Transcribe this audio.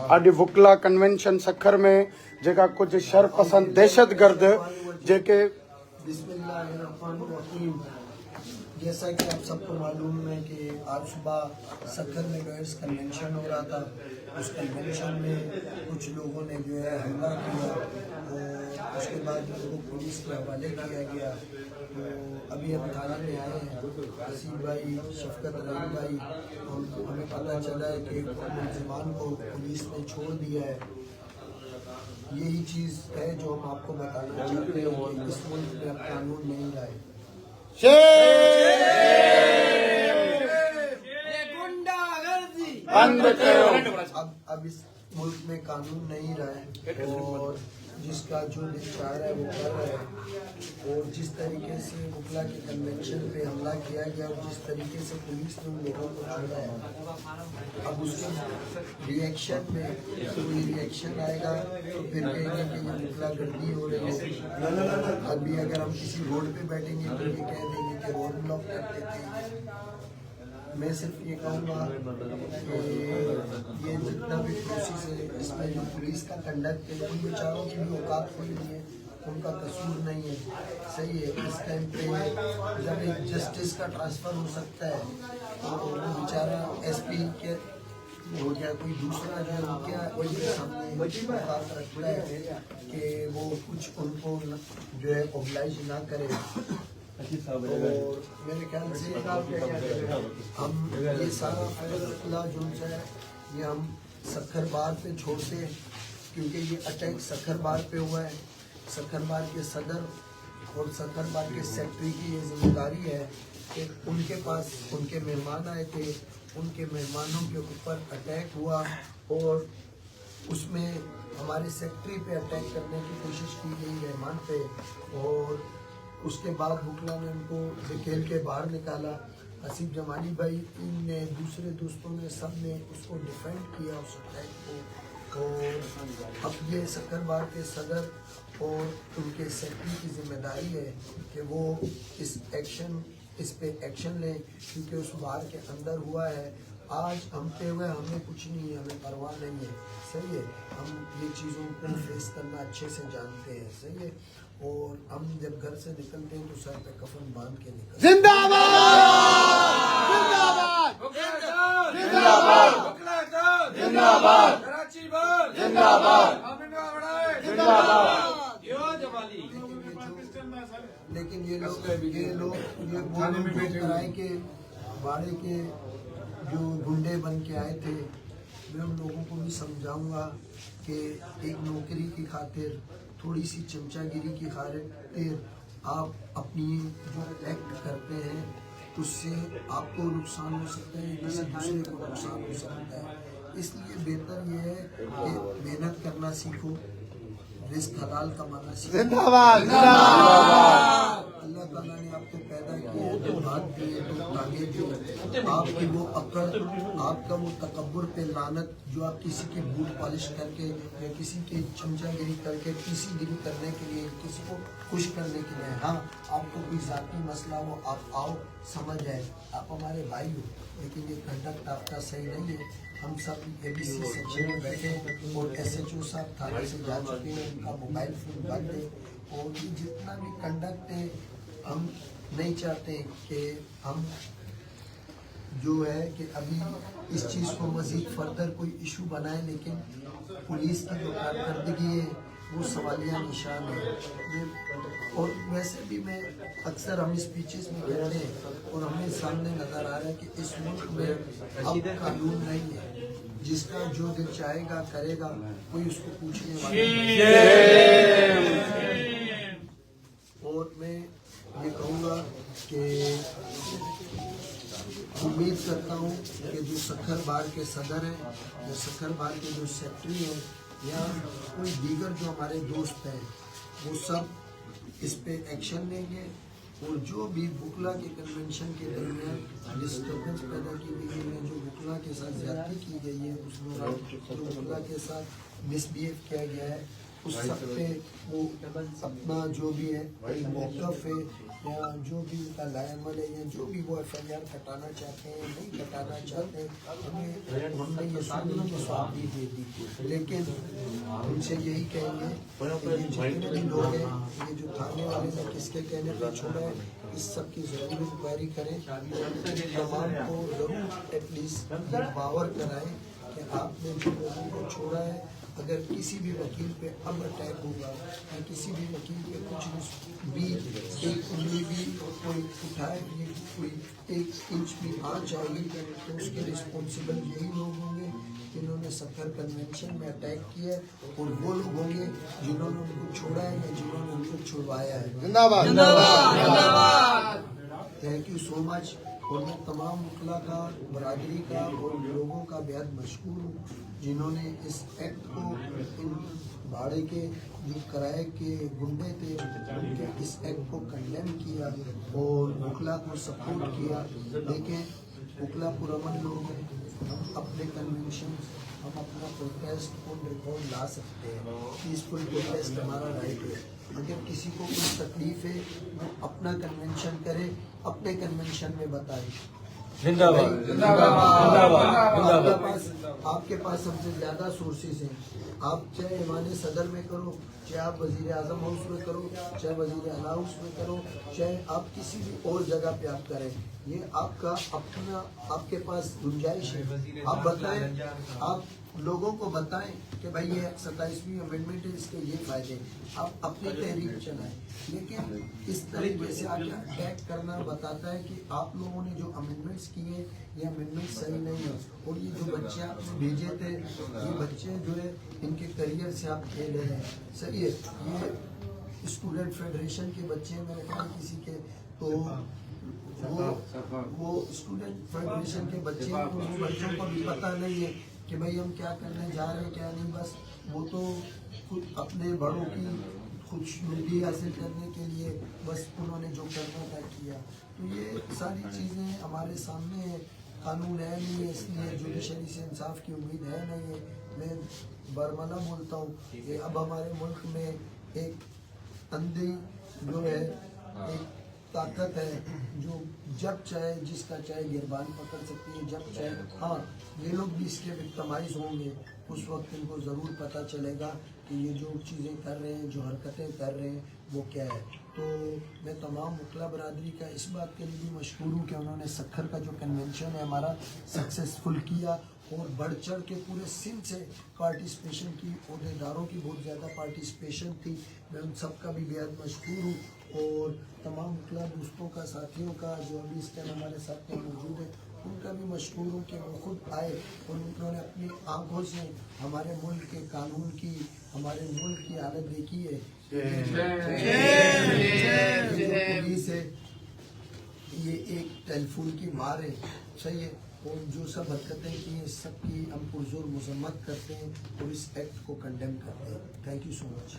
अॼु वुकला कन्वेंशन सखर में जेका कुछ शरपसंद दहशतगर्द जेके बिस्मिल्लाहिर्रहमानिर्रहीम। जैसा कि आप सबको मालूम है कि आज सुबह सखर में लॉयर्स कन्वेंशन हो रहा था। उस कन्वेंशन में कुछ लोगों ने जो है हमला किया और उसके बाद उनको पुलिस के हवाले किया गया। तो अभी हम थाने में आए हैं, हसीब भाई, शफकत रहीम भाई, हमें पता चला है कि मुलजिमान को पुलिस ने छोड़ दिया है। यही चीज़ है जो हम आपको बताना चाहते हैं कि इस मुल्क में अब कानून नहीं रहा है। अब इस मुल्क में कानून नहीं रहा है और जिसका जो दिल चाह रहा है वो कर रहा है। और जिस तरीके से वुकला के कन्वेंशन पे हमला किया गया और जिस तरीके से पुलिस ने उन लोगों को छोड़ा है, अब उसके रिएक्शन में कोई रिएक्शन आएगा तो फिर कहेंगे कि ये वुकला गर्दी हो रही है। अभी अगर हम किसी रोड पे बैठेंगे तो ये कह देंगे कि रोड ब्लॉक कर देते हैं। मैं सिर्फ ये कहूँगा कि ये जितना भी प्रोसेस है इसमें जो पुलिस का कंडक्ट है उन बेचारों की भी औकात कोई नहीं है, उनका कसूर नहीं है। सही है, इस टाइम पे जब एक जस्टिस का ट्रांसफ़र हो सकता है तो वो बेचारा एसपी के हो गया कोई दूसरा जो है वो क्या उनके सामने बात रखता है कि वो कुछ उनको जो है ओबलाइज ना करे। और मेरे ख्याल से हम ये सारा फैसला जो है ये हम सखर बार पे छोड़ते हैं, क्योंकि ये अटैक सखर बार पे हुआ है। सखर बार के सदर और सखर बार के सेक्रेटरी की ये जिम्मेदारी है कि उनके पास उनके मेहमान आए थे, उनके मेहमानों के ऊपर अटैक हुआ और उसमें हमारे सेक्रेटरी पे अटैक करने की कोशिश की गई मेहमान पे। और उसके बाद वुकला ने उनको धकेल के बाहर निकाला। हसीब जमाली भाई, इनने दूसरे दोस्तों ने सब ने उसको डिफेंड किया उस अटैक को। और अब ये सखर बार के सदर और उनके सेक्रेटरी की जिम्मेदारी है कि वो इस पे एक्शन लें, क्योंकि उस बार के अंदर हुआ है। आज हम पे हुए हमें कुछ नहीं है, हमें परवाह नहीं है। सही है, हम ये चीज़ों को फेस करना अच्छे से जानते हैं। सही है, और हम जब घर से निकलते हैं तो सर पे कफन बांध के निकलते हैं। जिंदाबाद जिंदाबाद जिंदाबाद जिंदाबाद कराची बल जिंदाबाद जिंदाबाद। लेकिन ये लोग किराए के भाड़े के जो गुंडे बन के आए थे, मैं उन लोगों को भी समझाऊंगा कि एक नौकरी की खातिर, थोड़ी सी चमचागिरी की खातिर आप अपनी जो एक्ट करते हैं उससे आपको नुकसान हो सकता है, किसी दूसरे को नुकसान हो सकता है। इसलिए बेहतर ये है कि मेहनत करना सीखो, रिस्क हलाल कमाना सीखो। जिंदाबाद जिंदाबाद। अल्लाह ताला ने आपको पैदा किया, तो हाथ दिए, तो टांगे दिए, आपकी वो अकड़, आपका वो तकब्बुर पे लानत जो आप किसी की बूट पॉलिश करके या किसी की चमचागिरी करके गिरी करने के लिए, किसी को खुश करने के लिए, हाँ आपको कोई ज़ाती मसला हो आप आओ समझ आए, आप हमारे भाई हो, लेकिन ये कंडक्ट आपका सही नहीं है। हम सब ABC सेक्शन में बैठे और SHO साहब थाने से जा चुके हैं, उनका मोबाइल फ़ोन बंद है। और ये जितना भी कंडक्ट है, हम नहीं चाहते कि हम जो है कि अभी इस चीज़ को मज़ीद फर्दर कोई इशू बनाए, लेकिन पुलिस की जो कारकर्दगी है वो सवालिया निशान है। और वैसे भी मैं अक्सर हम स्पीचेस में कहते हैं और हमें सामने नज़र आ रहा है कि इस मुल्क में अब कानून नहीं है, जिसका जो दिल चाहेगा करेगा, कोई उसको पूछने वाला नहीं। और मैं ये कहूँगा कि उम्मीद करता हूँ कि जो सखर बार के सदर हैं, जो सखर बार के जो सेक्रेटरी हैं या कोई दीगर जो हमारे दोस्त हैं, वो सब इस पे एक्शन लेंगे। और जो भी वुकला के कन्वेंशन के दरमियान डिस्टर्बेंस पैदा की गई है, जो वुकला के साथ ज्यादती की गई है, उस दौरान जो वुकला के साथ मिसबिहेव किया गया है, उस सब पे वो अपना जो भी है मौकफ है या जो भी उनका लायमल है या जो भी वो FIR कटाना चाहते हैं नहीं कटाना चाहते हैं, हमने ये सुनने की स्वादी दे दी। लेकिन उनसे यही कहेंगे कि ये जितने भी लोग हैं, ये जो थाने वाले ने किसके कहने पर छोड़ा है, इस सब की जरूर इंक्वायरी करें। तमाम को जरूर एटलीस्ट पावर कराएं कि आपने जो लोगों को छोड़ा है, अगर किसी भी वकील पे अब अटैक होगा या किसी भी वकील पे कुछ भी एक उंगली भी कोई उठाए, कोई 1 इंच भी आँच आएगी तो उसके रिस्पॉन्सिबल यही लोग होंगे जिन्होंने सक्खर कन्वेंशन में अटैक किया है, और वो लोग होंगे जिन्होंने उनको छोड़ा है या जिन्होंने उनको छुड़वाया है। जिंदाबाद जिंदाबाद। Thank you so much. और मैं तमाम मुखला का, बरादरी का और लोगों का बेहद मशहूर हूँ जिन्होंने इस एक्ट को, इन भाड़े के जो किराए के गुंडे थे उनके इस एक्ट को कंडेम किया और मुखला को सपोर्ट किया। लेकिन मुखला पुरअमन लोग हैं, हम अपने कन्वेंशन, हम अपना प्रोटेस्ट ऑन रिकॉर्ड ला सकते हैं। पीसफुल प्रोटेस्ट हमारा राइट है। अगर किसी को कोई तकलीफ है वो अपना कन्वेंशन करे, अपने कन्वेंशन में बताए। जिंदाबाद जिंदाबाद। आपके पास सबसे ज्यादा सोर्सेज हैं। आप चाहे ईवान सदर में करो, चाहे आप वजीर आजम हाउस में करो, चाहे वजीर आला हाउस में करो, चाहे आप किसी भी और जगह पे आप करें, ये आपका अपना, आपके पास गुंजाइश है। आप बताएं, आप लोगों को बताएं कि भाई ये 27वीं अमेंडमेंट है, इसके ये फायदे, आप अपनी तहरीक चलाएं। लेकिन इस तरीके से आगे अटैक करना बताता है कि आप लोगों ने जो अमेंडमेंट्स किए ये अमेंडमेंट सही नहीं है, और ये जो बच्चे आपने भेजे थे, ये बच्चे जो है इनके करियर से आप खेल रहे हैं। सही है, ये स्टूडेंट फेडरेशन के बच्चे हैं मेरे ख्याल किसी के, तो वो स्टूडेंट फेडरेशन के बच्चे हैं, वो बच्चों को भी पता नहीं है कि भाई हम क्या करने जा रहे हैं क्या नहीं। बस वो तो खुद अपने बड़ों की खुशनुदी हासिल करने के लिए बस उन्होंने जो करना था किया। तो ये सारी चीज़ें हमारे सामने है। कानून है नहीं है, इसलिए जुडिशरी से इंसाफ की उम्मीद है नहीं है। मैं बरमला बोलता हूँ कि अब हमारे मुल्क में एक अंधी जो है, एक ताकत है जो जब चाहे जिसका चाहे गिरबान पकड़ सकती है, जब चाहे। हाँ, ये लोग भी इसके विक्टिमाइज होंगे, उस वक्त इनको ज़रूर पता चलेगा कि ये जो चीज़ें कर रहे हैं, जो हरकतें कर रहे हैं वो क्या है। तो मैं तमाम मुखला बरादरी का इस बात के लिए भी मशहूर हूँ कि उन्होंने सक्खर का जो कन्वेंशन है हमारा सक्सेसफुल किया, और बढ़ चढ़ के पूरे सिंध से पार्टिसिपेशन की, अहदेदारों की बहुत ज़्यादा पार्टिसिपेशन थी। मैं उन सब का भी बेहद मशहूर हूँ, और तमाम मुखला दोस्तों का, साथियों का जो अभी इस टाइम हमारे साथ में मौजूद है उनका भी मशहूर हूँ कि वो खुद आए और उन्होंने अपनी आंखों से हमारे मुल्क के कानून की, हमारे मुल्क की हालत देखी है। ये जो पुलिस है ये एक टेलीफोन की मार है, सही है, और जो सब हरकतें की हैं सबकी हम पुरजोर मजम्मत करते हैं और इस एक्ट को कंडेम करते हैं। Thank you so much.